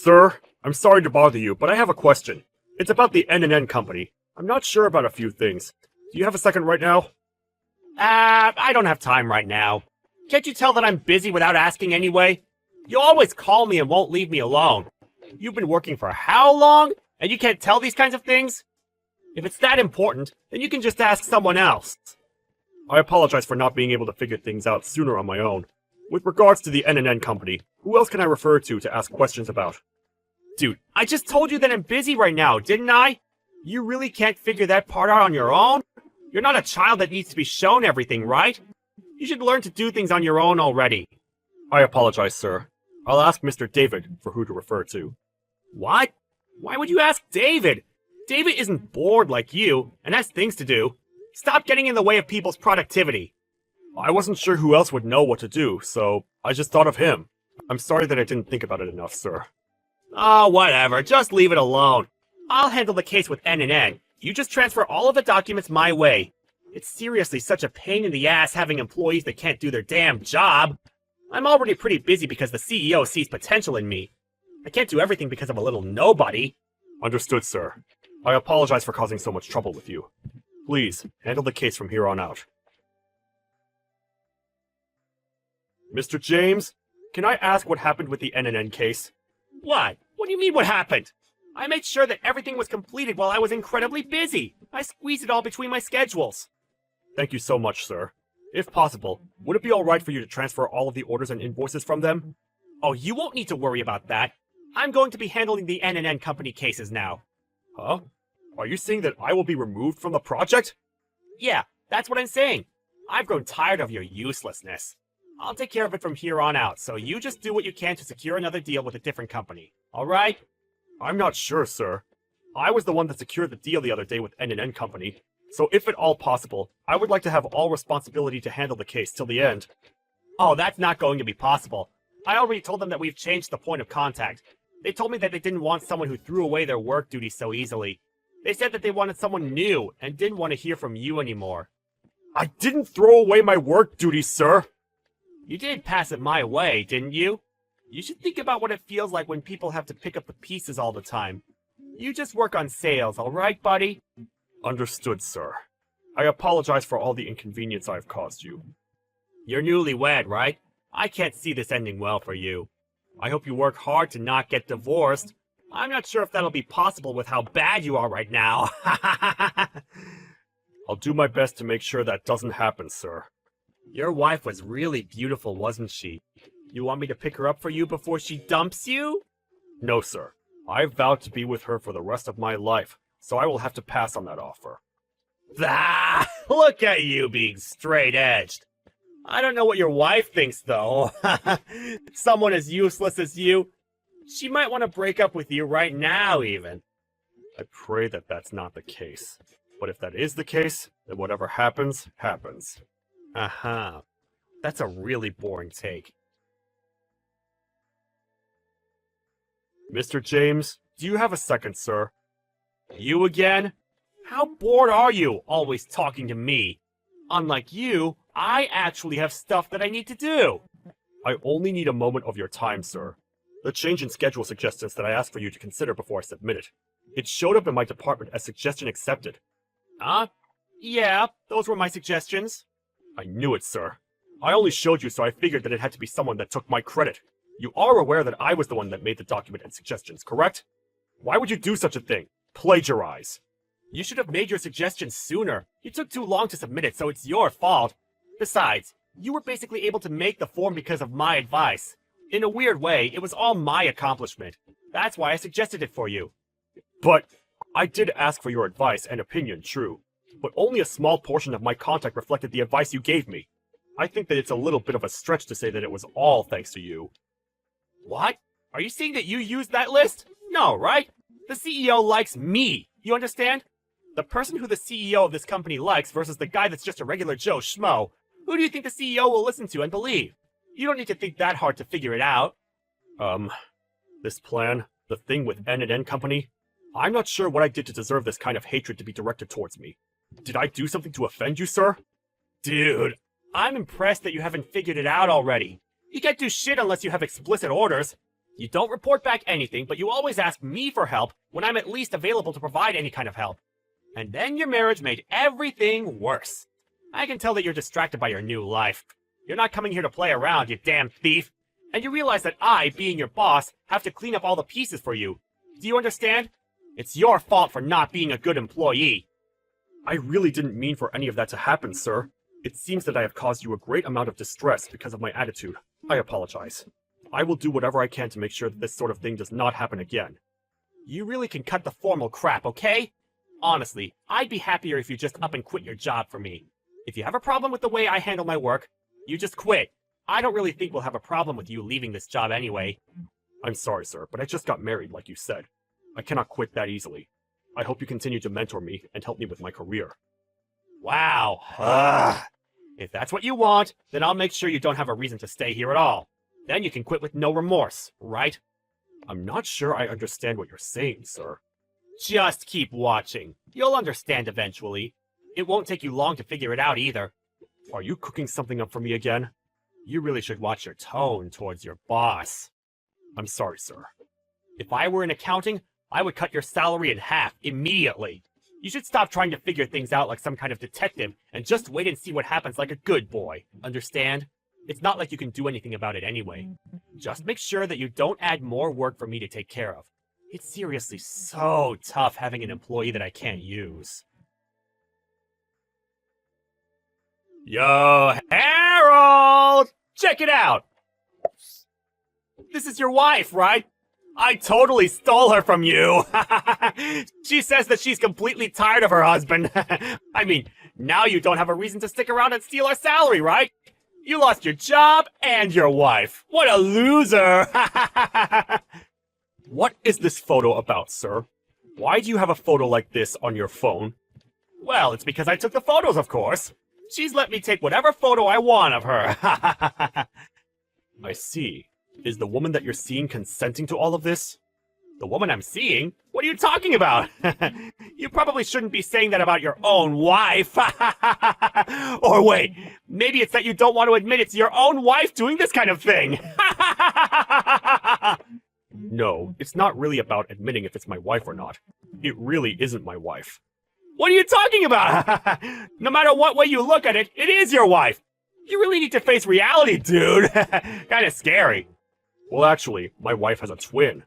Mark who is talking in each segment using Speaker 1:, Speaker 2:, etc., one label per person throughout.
Speaker 1: Sir, I'm sorry to bother you, but I have a question. It's about the N&N company. I'm not sure about a few things. Do you have a second right now?
Speaker 2: I don't have time right now. Can't you tell that I'm busy without asking anyway? You always call me and won't leave me alone. You've been working for how long? And you can't tell these kinds of things? If it's that important, then you can just ask someone else.
Speaker 1: I apologize for not being able to figure things out sooner on my own. With regards to the N&N company, who else can I refer to ask questions about?
Speaker 2: Dude, I just told you that I'm busy right now, didn't I? You really can't figure that part out on your own? You're not a child that needs to be shown everything, right? You should learn to do things on your own already.
Speaker 1: I apologize, sir. I'll ask Mr. David for who to refer to.
Speaker 2: What? Why would you ask David? David isn't bored like you, and has things to do. Stop getting in the way of people's productivity.
Speaker 1: I wasn't sure who else would know what to do, so I just thought of him. I'm sorry that I didn't think about it enough, sir.
Speaker 2: Oh, whatever. Just leave it alone. I'll handle the case with N&N. You just transfer all of the documents my way. It's seriously such a pain in the ass having employees that can't do their damn job. I'm already pretty busy because the CEO sees potential in me. I can't do everything because I'm a little nobody.
Speaker 1: Understood, sir. I apologize for causing so much trouble with you. Please, handle the case from here on out. Mr. James, can I ask what happened with the N&N case?
Speaker 2: What? What do you mean what happened? I made sure that everything was completed while I was incredibly busy. I squeezed it all between my schedules.
Speaker 1: Thank you so much, sir. If possible, would it be alright for you to transfer all of the orders and invoices from them?
Speaker 2: Oh, you won't need to worry about that. I'm going to be handling the N&N company cases now.
Speaker 1: Huh? Are you saying that I will be removed from the project?
Speaker 2: Yeah, that's what I'm saying. I've grown tired of your uselessness. I'll take care of it from here on out, so you just do what you can to secure another deal with a different company. Alright?
Speaker 1: I'm not sure, sir. I was the one that secured the deal the other day with N&N company, so if at all possible, I would like to have all responsibility to handle the case till the end.
Speaker 2: Oh, that's not going to be possible. I already told them that we've changed the point of contact. They told me that they didn't want someone who threw away their work duties so easily. They said that they wanted someone new and didn't want to hear from you anymore.
Speaker 1: I didn't throw away my work duties, sir.
Speaker 2: You did pass it my way, didn't you? You should think about what it feels like when people have to pick up the pieces all the time. You just work on sales, alright, buddy?
Speaker 1: Understood, sir. I apologize for all the inconvenience I've caused you.
Speaker 2: You're newlywed, right? I can't see this ending well for you. I hope you work hard to not get divorced. I'm not sure if that'll be possible with how bad you are right now.
Speaker 1: I'll do my best to make sure that doesn't happen, sir.
Speaker 2: Your wife was really beautiful, wasn't she? You want me to pick her up for you before she dumps you?
Speaker 1: No, sir. I vowed to be with her for the rest of my life, so I will have to pass on that offer.
Speaker 2: Ah, look at you being straight-edged. I don't know what your wife thinks, though. Someone as useless as you. She might want to break up with you right now, even.
Speaker 1: I pray that that's not the case. But if that is the case, then whatever happens, happens.
Speaker 2: Uh-huh. That's a really boring take.
Speaker 1: Mr. James, do you have a second, sir?
Speaker 2: You again? How bored are you, always talking to me? Unlike you, I actually have stuff that I need to do.
Speaker 1: I only need a moment of your time, sir. The change in schedule suggestions that I asked for you to consider before I submit it. It showed up in my department as suggestion accepted.
Speaker 2: Huh? Yeah, those were my suggestions.
Speaker 1: I knew it, sir. I only showed you so I figured that it had to be someone that took my credit. You are aware that I was the one that made the document and suggestions, correct? Why would you do such a thing? Plagiarize.
Speaker 2: You should have made your suggestions sooner. You took too long to submit it, so it's your fault. Besides, you were basically able to make the form because of my advice. In a weird way, it was all my accomplishment. That's why I suggested it for you.
Speaker 1: But I did ask for your advice and opinion, true. But only a small portion of my contact reflected the advice you gave me. I think that it's a little bit of a stretch to say that it was all thanks to you.
Speaker 2: What? Are you saying that you used that list? No, right? The CEO likes me. You understand? The person who the CEO of this company likes versus the guy that's just a regular Joe Schmo. Who do you think the CEO will listen to and believe? You don't need to think that hard to figure it out.
Speaker 1: This plan, the thing with N&N company, I'm not sure what I did to deserve this kind of hatred to be directed towards me. Did I do something to offend you, sir?
Speaker 2: Dude, I'm impressed that you haven't figured it out already. You can't do shit unless you have explicit orders. You don't report back anything, but you always ask me for help when I'm at least available to provide any kind of help. And then your marriage made everything worse. I can tell that you're distracted by your new life. You're not coming here to play around, you damn thief. And you realize that I, being your boss, have to clean up all the pieces for you. Do you understand? It's your fault for not being a good employee.
Speaker 1: I really didn't mean for any of that to happen, sir. It seems that I have caused you a great amount of distress because of my attitude. I apologize. I will do whatever I can to make sure that this sort of thing does not happen again.
Speaker 2: You really can cut the formal crap, okay? Honestly, I'd be happier if you just up and quit your job for me. If you have a problem with the way I handle my work, you just quit. I don't really think we'll have a problem with you leaving this job anyway.
Speaker 1: I'm sorry, sir, but I just got married, like you said. I cannot quit that easily. I hope you continue to mentor me and help me with my career.
Speaker 2: Wow. If that's what you want, then I'll make sure you don't have a reason to stay here at all. Then you can quit with no remorse, right?
Speaker 1: I'm not sure I understand what you're saying, sir.
Speaker 2: Just keep watching. You'll understand eventually. It won't take you long to figure it out either.
Speaker 1: Are you cooking something up for me again?
Speaker 2: You really should watch your tone towards your boss.
Speaker 1: I'm sorry, sir.
Speaker 2: If I were in accounting, I would cut your salary in half immediately. You should stop trying to figure things out like some kind of detective and just wait and see what happens like a good boy. Understand? It's not like you can do anything about it anyway. Just make sure that you don't add more work for me to take care of. It's seriously so tough having an employee that I can't use. Yo, Harold! Check it out! This is your wife, right? I totally stole her from you! She says that she's completely tired of her husband. I mean, now you don't have a reason to stick around and steal our salary, right? You lost your job and your wife. What a loser!
Speaker 1: What is this photo about, sir? Why do you have a photo like this on your phone?
Speaker 2: Well, it's because I took the photos, of course. She's let me take whatever photo I want of her.
Speaker 1: I see. Is the woman that you're seeing consenting to all of this?
Speaker 2: The woman I'm seeing? What are you talking about? You probably shouldn't be saying that about your own wife. Or wait, maybe it's that you don't want to admit it's your own wife doing this kind of thing.
Speaker 1: No, it's not really about admitting if it's my wife or not. It really isn't my wife.
Speaker 2: What are you talking about? No matter what way you look at it, it is your wife. You really need to face reality, dude. Kinda scary.
Speaker 1: Well, actually, my wife has a twin.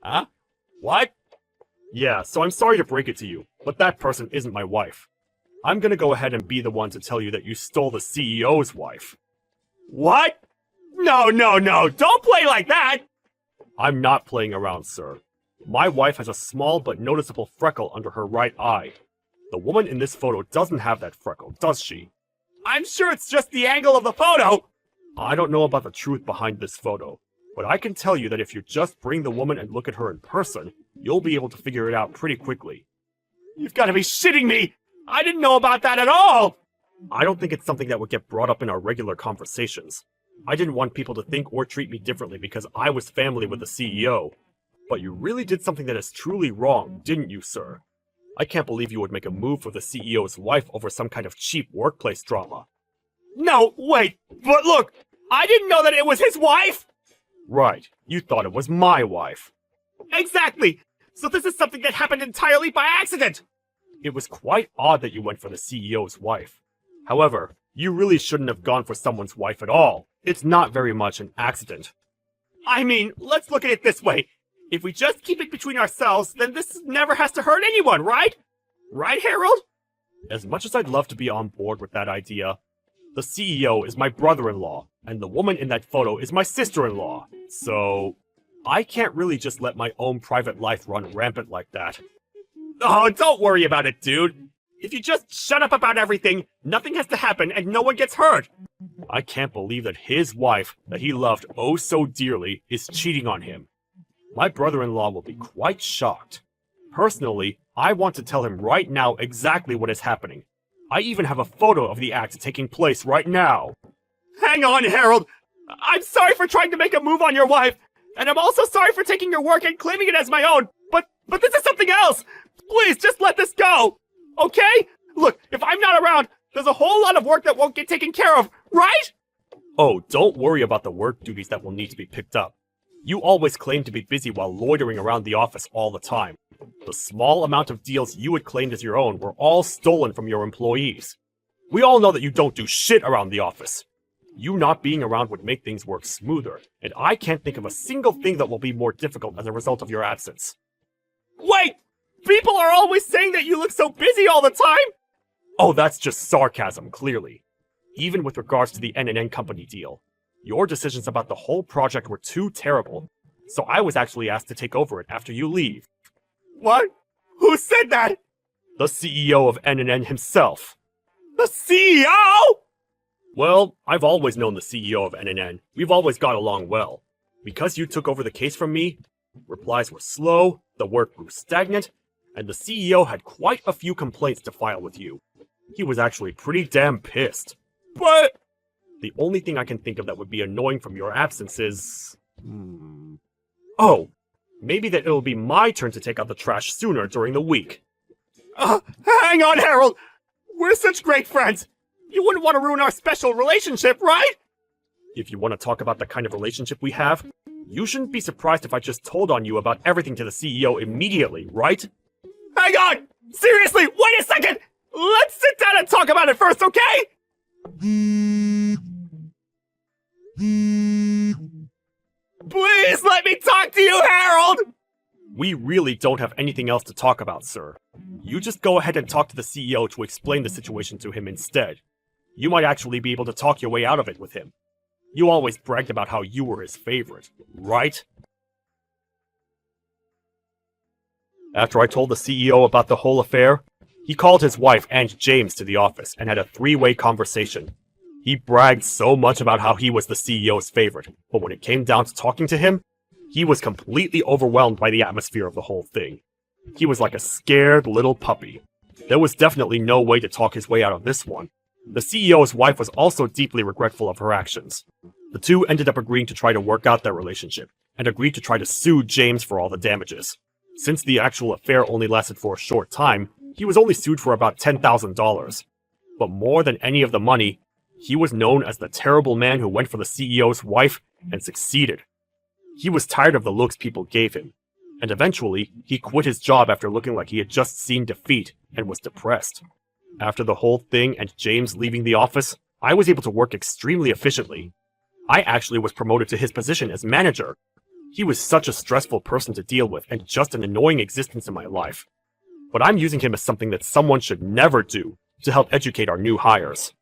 Speaker 2: Huh? What?
Speaker 1: Yeah, so I'm sorry to break it to you, but that person isn't my wife. I'm gonna go ahead and be the one to tell you that you stole the CEO's wife.
Speaker 2: What? No, don't play like that!
Speaker 1: I'm not playing around, sir. My wife has a small but noticeable freckle under her right eye. The woman in this photo doesn't have that freckle, does she?
Speaker 2: I'm sure it's just the angle of the photo!
Speaker 1: I don't know about the truth behind this photo, but I can tell you that if you just bring the woman and look at her in person, you'll be able to figure it out pretty quickly.
Speaker 2: You've got to be shitting me! I didn't know about that at all!
Speaker 1: I don't think it's something that would get brought up in our regular conversations. I didn't want people to think or treat me differently because I was family with the CEO. But you really did something that is truly wrong, didn't you, sir? I can't believe you would make a move for the CEO's wife over some kind of cheap workplace drama.
Speaker 2: No, wait, but look, I didn't know that it was his wife!
Speaker 1: Right, you thought it was my wife.
Speaker 2: Exactly! So this is something that happened entirely by accident!
Speaker 1: It was quite odd that you went for the CEO's wife. However, you really shouldn't have gone for someone's wife at all. It's not very much an accident.
Speaker 2: I mean, let's look at it this way. If we just keep it between ourselves, then this never has to hurt anyone, right? Right, Harold?
Speaker 1: As much as I'd love to be on board with that idea, the CEO is my brother-in-law, and the woman in that photo is my sister-in-law. So, I can't really just let my own private life run rampant like that.
Speaker 2: Oh, don't worry about it, dude. If you just shut up about everything, nothing has to happen and no one gets hurt.
Speaker 1: I can't believe that his wife, that he loved oh so dearly, is cheating on him. My brother-in-law will be quite shocked. Personally, I want to tell him right now exactly what is happening. I even have a photo of the act taking place right now.
Speaker 2: Hang on, Harold! I'm sorry for trying to make a move on your wife, and I'm also sorry for taking your work and claiming it as my own, but this is something else! Please, just let this go! Okay? Look, if I'm not around, there's a whole lot of work that won't get taken care of, right?
Speaker 1: Oh, don't worry about the work duties that will need to be picked up. You always claimed to be busy while loitering around the office all the time. The small amount of deals you had claimed as your own were all stolen from your employees. We all know that you don't do shit around the office. You not being around would make things work smoother, and I can't think of a single thing that will be more difficult as a result of your absence.
Speaker 2: Wait! People are always saying that you look so busy all the time!
Speaker 1: Oh, that's just sarcasm, clearly. Even with regards to the N&N company deal. Your decisions about the whole project were too terrible, so I was actually asked to take over it after you leave.
Speaker 2: What? Who said that?
Speaker 1: The CEO of N&N himself.
Speaker 2: The CEO?!
Speaker 1: Well, I've always known the CEO of N&N. We've always got along well. Because you took over the case from me, replies were slow, the work grew stagnant, and the CEO had quite a few complaints to file with you. He was actually pretty damn pissed.
Speaker 2: But...
Speaker 1: The only thing I can think of that would be annoying from your absence is... Oh, maybe that it'll be my turn to take out the trash sooner during the week.
Speaker 2: Hang on, Harold! We're such great friends! You wouldn't want to ruin our special relationship, right?
Speaker 1: If you want to talk about the kind of relationship we have, you shouldn't be surprised if I just told on you about everything to the CEO immediately, right?
Speaker 2: Hang on! Seriously, wait a second! Let's sit down and talk about it first, okay? Please let me talk to you, Harold!
Speaker 1: We really don't have anything else to talk about, sir. You just go ahead and talk to the CEO to explain the situation to him instead. You might actually be able to talk your way out of it with him. You always bragged about how you were his favorite, right? After I told the CEO about the whole affair, he called his wife and James to the office and had a three-way conversation. He bragged so much about how he was the CEO's favorite, but when it came down to talking to him, he was completely overwhelmed by the atmosphere of the whole thing. He was like a scared little puppy. There was definitely no way to talk his way out of this one. The CEO's wife was also deeply regretful of her actions. The two ended up agreeing to try to work out their relationship, and agreed to try to sue James for all the damages. Since the actual affair only lasted for a short time, he was only sued for about $10,000. But more than any of the money, he was known as the terrible man who went for the CEO's wife and succeeded. He was tired of the looks people gave him, and eventually, he quit his job after looking like he had just seen defeat and was depressed. After the whole thing and James leaving the office, I was able to work extremely efficiently. I actually was promoted to his position as manager. He was such a stressful person to deal with and just an annoying existence in my life. But I'm using him as something that someone should never do to help educate our new hires.